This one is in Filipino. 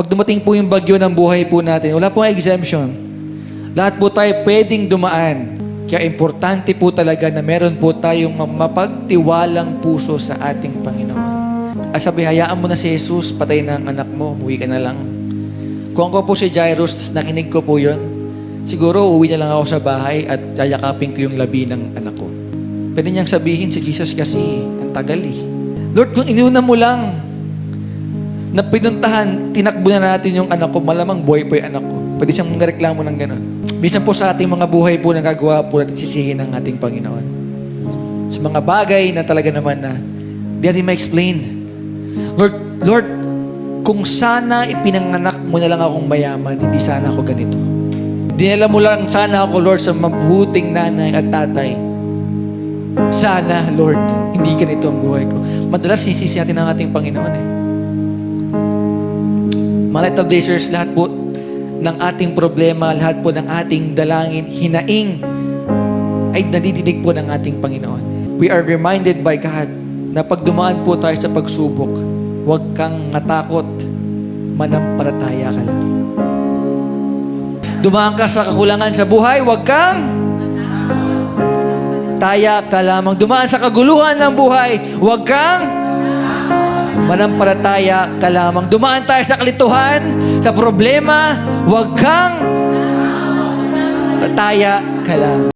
Pag dumating po yung bagyo ng buhay po natin, wala pong exemption. Lahat po tayo pwedeng dumaan. Kaya importante po talaga na meron po tayong mapagtiwalang puso sa ating Panginoon. At sabi, hayaan mo na si Jesus, patay na ang anak mo, umuwi ka na lang. Kung ako po si Jairus, nakinig ko po yun, siguro uuwi na lang ako sa bahay at yayakapin ko yung labi ng anak ko. Pwede niyang sabihin si Jesus kasi, ang tagal eh. Lord, kung inuna mo lang na pinuntahan, tinakbo na natin yung anak ko, malamang buhay po yung anak ko. Pwede siyang reklamo ng gano'n. Bisan po sa ating mga buhay po, nagagawa po natin sisihin ng ating Panginoon. Sa mga bagay na talaga naman na di natin ma-explain. Lord, kung sana ipinanganak mo na lang akong mayaman, hindi sana ako ganito. Dinala mo lang sana ako, Lord, sa mabuting nanay at tatay. Sana, Lord, hindi ganito ang buhay ko. Madalas sinisisi natin ang ating Panginoon eh. Mga Light of Blazers, lahat po ng ating problema, lahat po ng ating dalangin, hinaing, ay nadidinig po ng ating Panginoon. We are reminded by God na pag dumaan po tayo sa pagsubok, huwag kang matakot, manampalataya ka lang. Dumaan ka sa kakulangan sa buhay, huwag kang taya ka lamang. Dumaan sa kaguluhan ng buhay, huwag kang manampalataya ka lamang. Dumaan tayo sa kalituhan, sa problema, huwag kang tataya ka lang.